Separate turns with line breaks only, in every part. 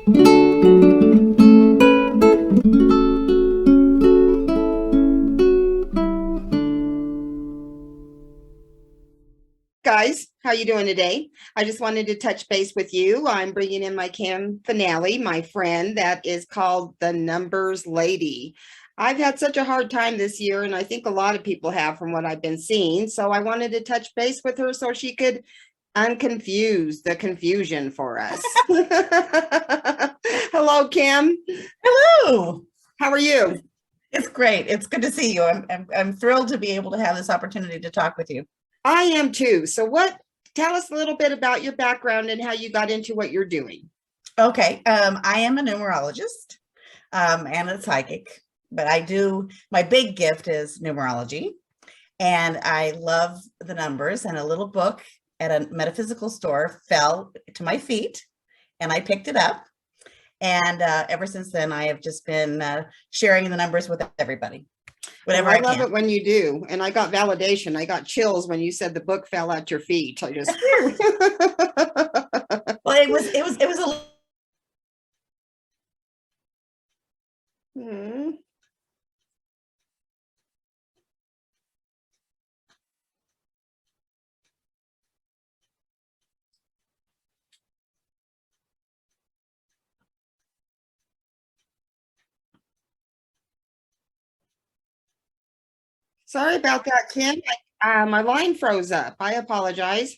Guys, how you doing today? I just wanted to touch base with you. I'm bringing in my cam finale, my friend that is called the Numbers Lady. I've had such a hard time this year, and I think a lot of people have from what I've been seeing. So I wanted to touch base with her so she could unconfuse the confusion for us. Hello, Kim.
Hello.
How are you?
It's great. It's good to see you. I'm thrilled to be able to have this opportunity to talk with you.
I am too. So tell us a little bit about your background and how you got into what you're doing.
Okay. I am a numerologist and a psychic, but my big gift is numerology. And I love the numbers, and a little book at a metaphysical store fell to my feet and I picked it up. And ever since then, I have just been sharing the numbers with everybody. Whatever
I love it when you do. And I got validation. I got chills when you said the book fell at your feet. I just
well, it was a
Sorry about that, Kim. My line froze up. I apologize.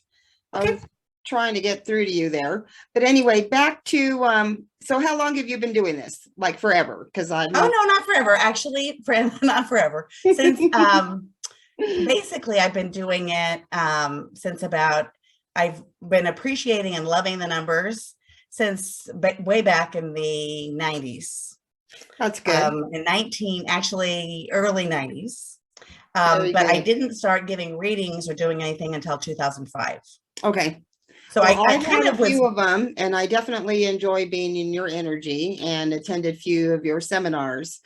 Okay.
I was trying to get through to you there. But anyway, back to so how long have you been doing this? Like forever? Because
Oh no, not forever. Actually, not forever. Since basically I've been doing it since I've been appreciating and loving the numbers since way back in the 90s.
That's good.
Early 90s. But I didn't start giving readings or doing anything until 2005.
Okay.
So
well, I've had a few of them, and I definitely enjoy being in your energy and attended a few of your seminars.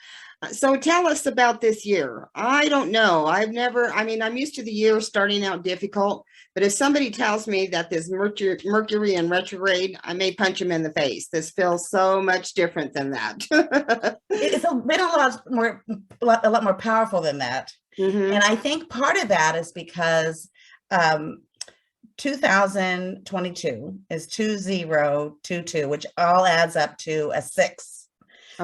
So tell us about this year. I don't know. I'm used to the year starting out difficult, but if somebody tells me that this Mercury in retrograde, I may punch him in the face. This feels so much different than that.
It's been a lot more powerful than that. Mm-hmm. And I think part of that is because 2022 is 2022, which all adds up to a 6,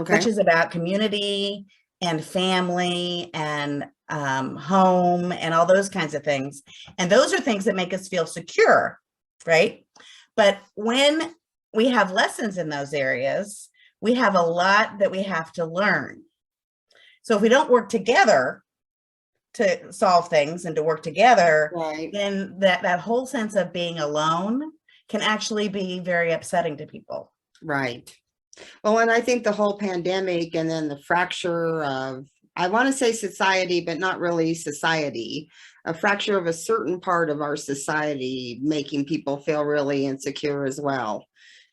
which is about community and family and home and all those kinds of things. And those are things that make us feel secure, right? But when we have lessons in those areas, we have a lot that we have to learn. So if we don't work together to solve things and to work together, then that whole sense of being alone can actually be very upsetting to people.
Right. Well, and I think the whole pandemic and then the fracture of, I want to say society, but not really society, a fracture of a certain part of our society, making people feel really insecure as well.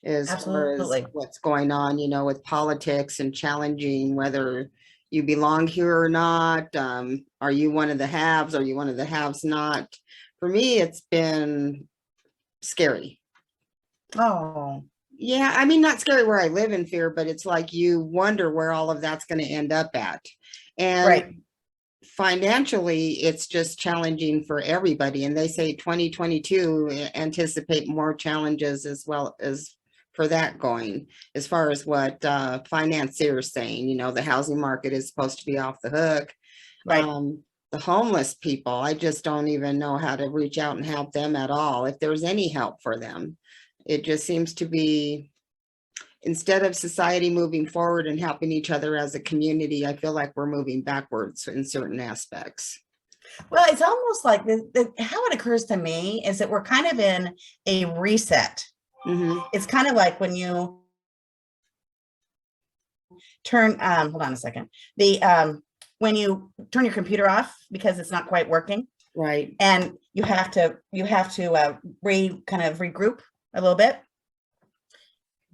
As far as what's going on, with politics and challenging whether you belong here or not. Are you one of the haves? Are you one of the haves not? For me, it's been scary.
Oh.
Yeah, I mean, not scary where I live in fear, but it's like you wonder where all of that's going to end up at. And financially, it's just challenging for everybody. And they say 2022 anticipate more challenges as well as for that going, as far as what financiers saying, the housing market is supposed to be off the hook. The homeless people, I just don't even know how to reach out and help them at all. If there's any help for them, it just seems to be, instead of society moving forward and helping each other as a community, I feel like we're moving backwards in certain aspects.
Well, it's almost like how it occurs to me is that we're kind of in a reset. Mm-hmm. It's kind of like when you turn, hold on a second. When you turn your computer off because it's not quite working.
Right.
And you have to regroup a little bit.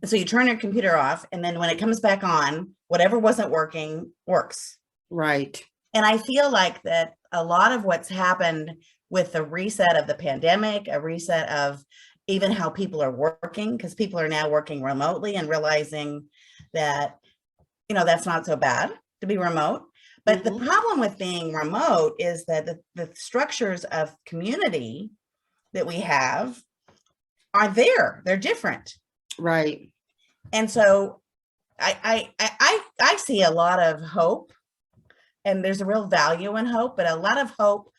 So you turn your computer off, and then when it comes back on, whatever wasn't working works.
Right.
And I feel like that a lot of what's happened with the reset of the pandemic, a reset of even how people are working, because people are now working remotely and realizing that, that's not so bad to be remote. But the problem with being remote is that the structures of community that we have are there. They're different.
Right.
And so I see a lot of hope, and there's a real value in hope, but a lot of hope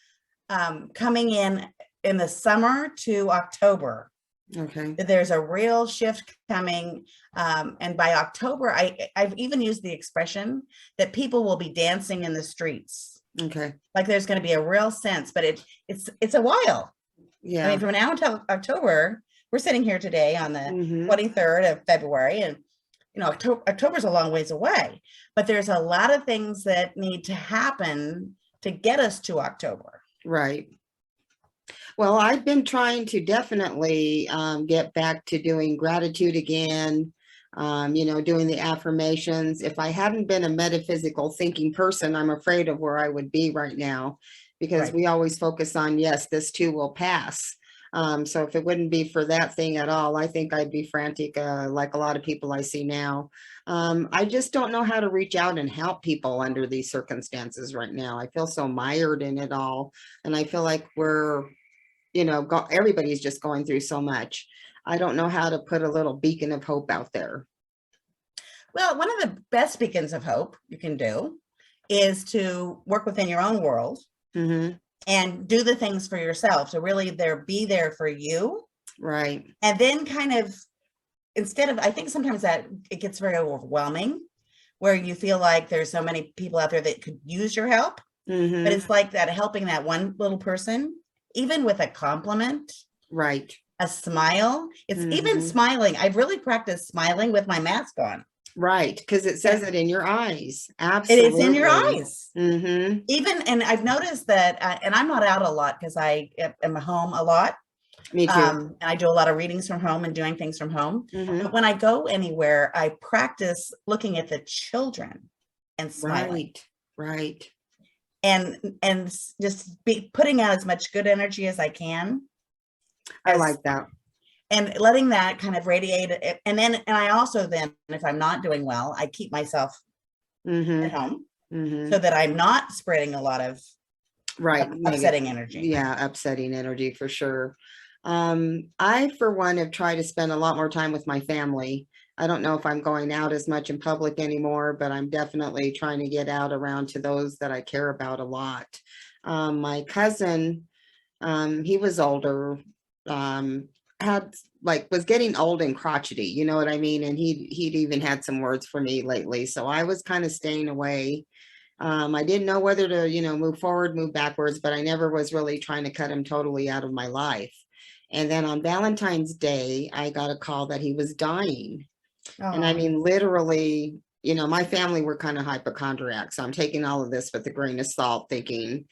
coming in the summer to October.
Okay.
There's a real shift coming. And by October, I've even used the expression that people will be dancing in the streets.
Okay.
Like there's going to be a real sense, but it's a while.
Yeah.
I mean, from now until October, we're sitting here today on the 23rd of February, and October's a long ways away, but there's a lot of things that need to happen to get us to October.
Right. Well, I've been trying to definitely get back to doing gratitude again, doing the affirmations. If I hadn't been a metaphysical thinking person, I'm afraid of where I would be right now, because we always focus on, yes, this too will pass. So if it wouldn't be for that thing at all, I think I'd be frantic, like a lot of people I see now. I just don't know how to reach out and help people under these circumstances right now. I feel so mired in it all. And I feel like everybody's just going through so much. I don't know how to put a little beacon of hope out there.
Well, one of the best beacons of hope you can do is to work within your own world. And do the things for yourself. So really be there for you.
Right. And
then kind of, I think sometimes that it gets very overwhelming, where you feel like there's so many people out there that could use your help. But it's like that, helping that one little person, even with a compliment.
Right.
A smile. It's even smiling. I've really practiced smiling with my mask on.
Right, because it says it in your eyes. Absolutely.
It is in your eyes. Even, and I've noticed that, and I'm not out a lot because I am home a lot.
Me too.
And I do a lot of readings from home and doing things from home. But when I go anywhere, I practice looking at the children and smiling.
Right.
And just putting out as much good energy as I can.
I like that.
And letting that kind of radiate. And I also then, if I'm not doing well, I keep myself at home so that I'm not spreading a lot of upsetting energy.
Yeah, upsetting energy for sure. I, for one, have tried to spend a lot more time with my family. I don't know if I'm going out as much in public anymore, but I'm definitely trying to get out around to those that I care about a lot. My cousin, he was older, was getting old and crotchety, you know what I mean? And he'd even had some words for me lately. So I was kind of staying away. I didn't know whether to, move forward, move backwards, but I never was really trying to cut him totally out of my life. And then on Valentine's Day, I got a call that he was dying. And I mean, literally, my family were kind of hypochondriacs. So I'm taking all of this with a grain of salt, thinking,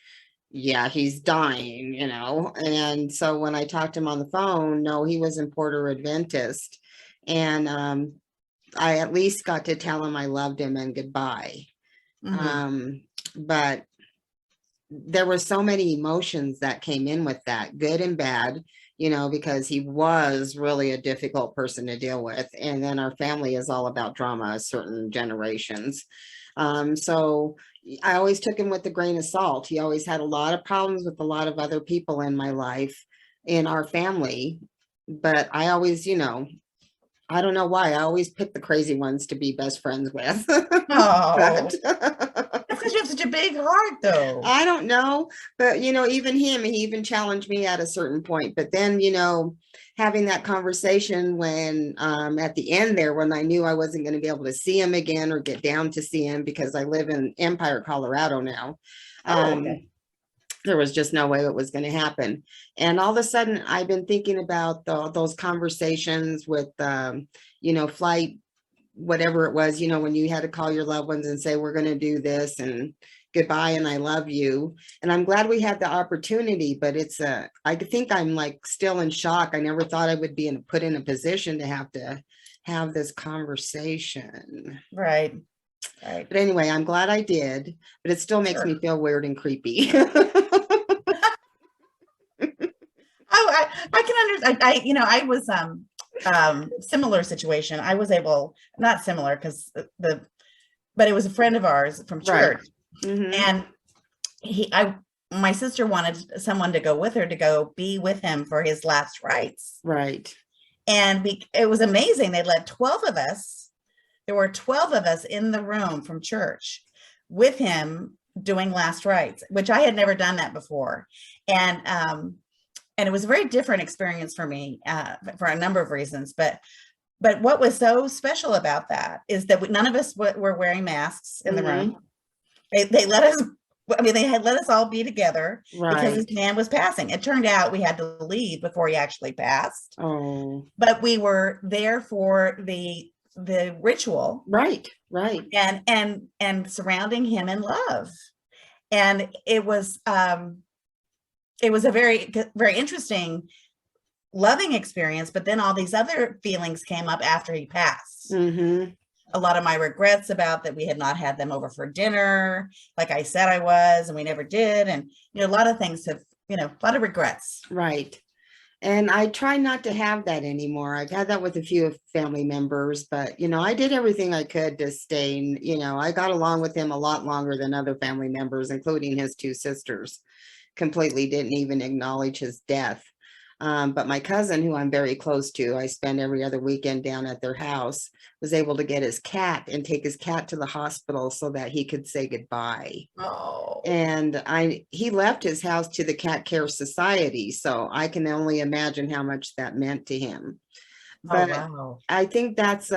yeah, he's dying, And so when I talked to him on the phone, no, he was in Porter Adventist. And I at least got to tell him I loved him and goodbye. But there were so many emotions that came in with that, good and bad, because he was really a difficult person to deal with. And then our family is all about drama, certain generations. So I always took him with a grain of salt. He always had a lot of problems with a lot of other people in my life, in our family. But I always, I don't know why. I always pick the crazy ones to be best friends with.
That's because you have such a big heart, though.
I don't know. But, even he even challenged me at a certain point. But then, having that conversation when at the end there, when I knew I wasn't going to be able to see him again or get down to see him, because I live in Empire, Colorado now. There was just no way it was going to happen. And all of a sudden, I've been thinking about those conversations with, flight, whatever it was, when you had to call your loved ones and say, we're going to do this and goodbye and I love you. And I'm glad we had the opportunity, but I think I'm like still in shock. I never thought I would be put in a position to have this conversation.
Right.
But anyway, I'm glad I did, but it still makes me feel weird and creepy.
I can understand. I was similar situation. I was able, not similar because but it was a friend of ours from church, and my sister wanted someone to go with her to go be with him for his last rites.
Right.
And it was amazing. They let 12 of us. There were 12 of us in the room from church with him doing last rites, which I had never done that before. And it was a very different experience for me for a number of reasons. But what was so special about that is that none of us were wearing masks in the room. They let us, they had let us all be together because this man was passing. It turned out we had to leave before he actually passed.
Oh.
But we were there for the ritual.
Right.
And surrounding him in love. And it was a very, very interesting, loving experience. But then all these other feelings came up after he passed. A lot of my regrets about that we had not had them over for dinner, like I said I was, and we never did. And, a lot of things have, a lot of regrets.
Right. And I try not to have that anymore. I've had that with a few family members, but, I did everything I could to stay, I got along with him a lot longer than other family members, including his two sisters. Completely didn't even acknowledge his death. But my cousin, who I'm very close to, I spend every other weekend down at their house, was able to get his cat and take his cat to the hospital so that he could say goodbye.
Oh.
And he left his house to the Cat Care Society, so I can only imagine how much that meant to him. But
wow.
I think that's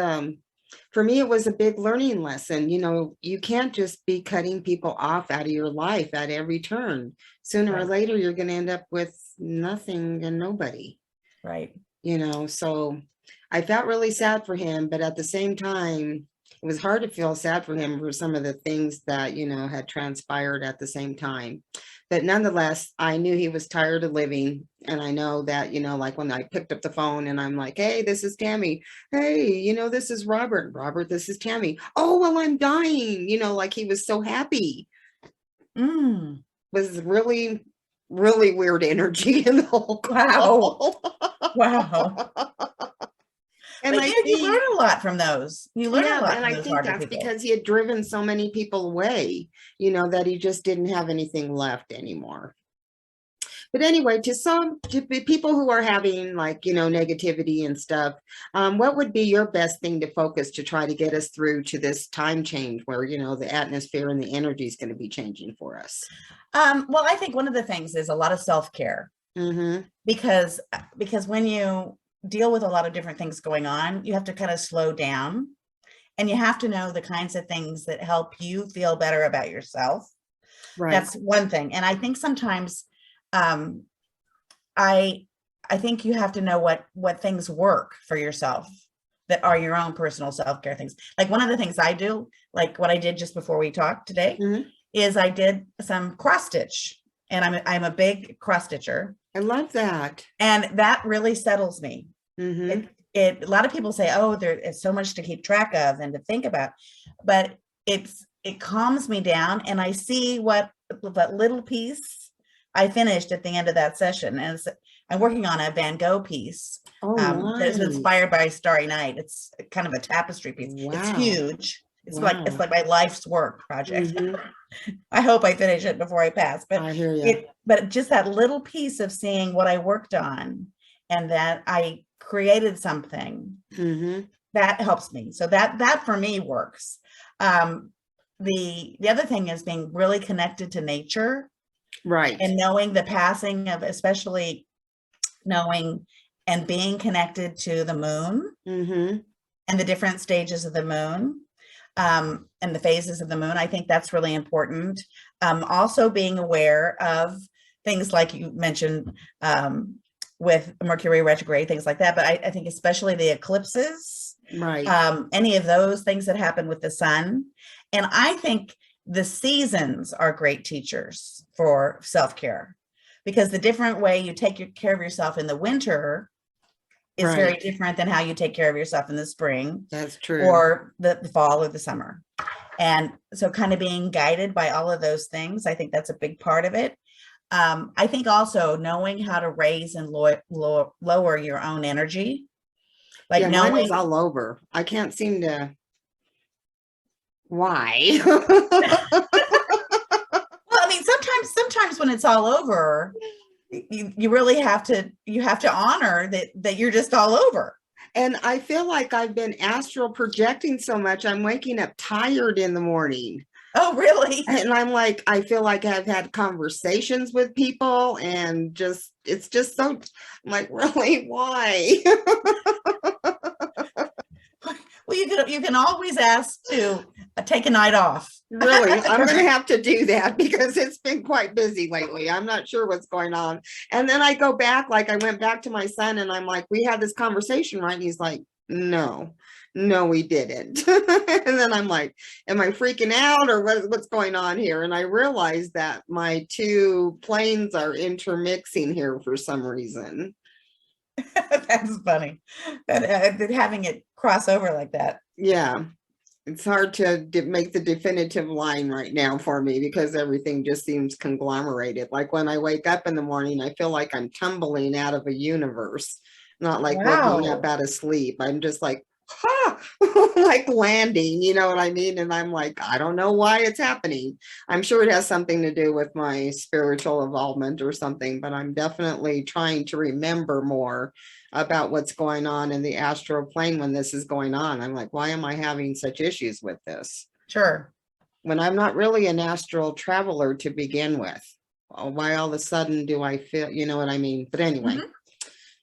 for me, it was a big learning lesson. You can't just be cutting people off out of your life at every turn. Sooner or later, you're going to end up with nothing and nobody.
Right.
So I felt really sad for him, but at the same time, it was hard to feel sad for him for some of the things that, had transpired at the same time. But nonetheless, I knew he was tired of living. And I know that, like when I picked up the phone and I'm like, hey, this is Tami. Hey, this is Robert. Robert, this is Tami. Oh, well, I'm dying. Like he was so happy. Was really, really weird energy in the whole call.
Wow. And you learn a lot from those. You learn a lot.
And I think that's because he had driven so many people away, that he just didn't have anything left anymore. But anyway, to people who are having negativity and stuff, what would be your best thing to focus to try to get us through to this time change where, the atmosphere and the energy is going to be changing for us?
Well, I think one of the things is a lot of self-care. Because when you deal with a lot of different things going on, you have to kind of slow down, and you have to know the kinds of things that help you feel better about yourself. Right. That's one thing. And I think sometimes I think you have to know what things work for yourself that are your own personal self-care things. Like one of the things I do, like what I did just before we talked today, is I did some cross stitch, and I'm a big cross stitcher.
I love that.
And that really settles me. A lot of people say, oh, there is so much to keep track of and to think about, but it calms me down, and I see what little piece I finished at the end of that session. And I'm working on a Van Gogh piece that's inspired by Starry Night. It's kind of a tapestry piece. Wow. It's huge. It's like my life's work project. I hope I finish it before I pass. But
I hear you.
But just that little piece of seeing what I worked on and that I created something, that helps me. So that for me works. The other thing is being really connected to nature. Right. And knowing the passing of, especially knowing and being connected to the moon and the different stages of the moon. And the phases of the moon. I think that's really important. Also being aware of things like you mentioned with Mercury retrograde, things like that. But I think especially the eclipses, right? Any of those things that happen with the sun. And I think the seasons are great teachers for self-care, because the different way you take care of yourself in the winter is very different than how you take care of yourself in the spring. That's true. Or the fall or the summer. And so kind of being guided by all of those things, I think that's a big part of it. I think also knowing how to raise and lower your own energy, like
Yeah, mine is
knowing.
all over. I can't seem to. Why?
Well, I mean, sometimes when it's all over, you really have to honor that you're just all over.
And I feel like I've been astral projecting so much, I'm waking up tired in the morning.
Oh, really?
And I'm like, I feel like I've had conversations with people and just, it's just so, I'm like, really, why?
Well, you can always ask to take a night off.
Really, I'm going to have to do that because it's been quite busy lately. I'm not sure what's going on. And then I go back, like I went back to my son and I'm like, we had this conversation, right? And he's like, no, we didn't. And then I'm like, am I freaking out or what's going on here? And I realized that my two planes are intermixing here for some reason.
That's funny. That having it cross over like that.
Yeah. It's hard to make the definitive line right now for me because everything just seems conglomerated. Like when I wake up in the morning, I feel like I'm tumbling out of a universe, not like waking up
Wow.
out of sleep. I'm just like, huh, like landing, you know what I mean? And I'm like, I don't know why it's happening. I'm sure it has something to do with my spiritual involvement or something, but I'm definitely trying to remember more about what's going on in the astral plane when this is going on. I'm like, why am I having such issues with this?
Sure.
When I'm not really an astral traveler to begin with. Why all of a sudden do I feel, you know what I mean? But anyway,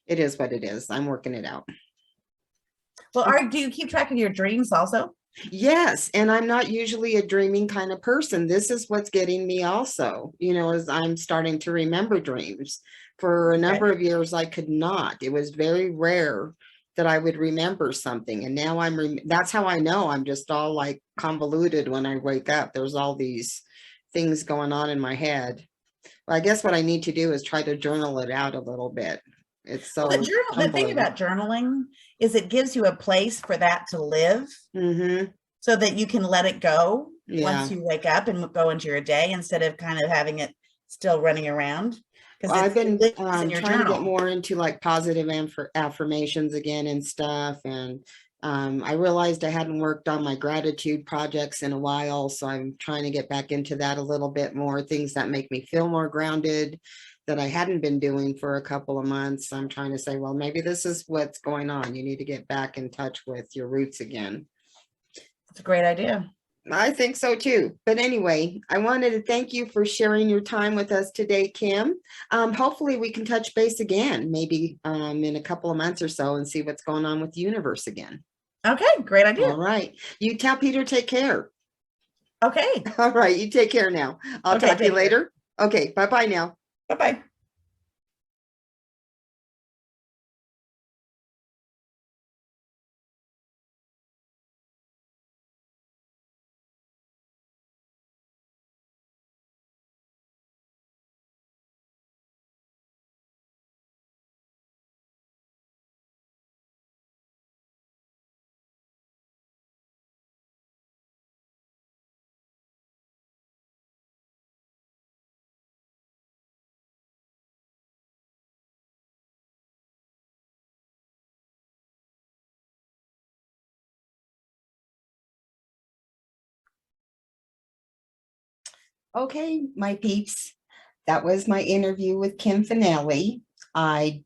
it is what it is. I'm working it out.
Well, do you keep track of your dreams also?
Yes, and I'm not usually a dreaming kind of person. This is what's getting me also, as I'm starting to remember dreams. For a
Okay.
number of years, I could not. It was very rare that I would remember something. And now that's how I know I'm just all like convoluted when I wake up. There's all these things going on in my head. Well, I guess what I need to do is try to journal it out a little bit. It's
Well,
so
the thing
tumbling.
about journaling is it gives you a place for that to live
Mm-hmm.
so that you can let it go
Yeah.
once you wake up and go into your day instead of kind of having it still running around because
Well, I've
it
been
lives in your
trying to get
journal.
more into like positive affirmations again and stuff. And I realized I hadn't worked on my gratitude projects in a while. So I'm trying to get back into that a little bit more, things that make me feel more grounded that I hadn't been doing for a couple of months. I'm trying to say, well, maybe this is what's going on. You need to get back in touch with your roots again.
It's a great idea.
I think so too. But anyway, I wanted to thank you for sharing your time with us today, Kim. Hopefully we can touch base again, maybe in a couple of months or so and see what's going on with the universe again.
Okay, great
All
idea.
right. You tell Peter, take care.
Okay.
All right. You take care now. I'll
Okay,
talk to you
take care.
later. Okay. Bye-bye now.
Bye-bye.
Okay, my peeps. That was my interview with Kim Finale. I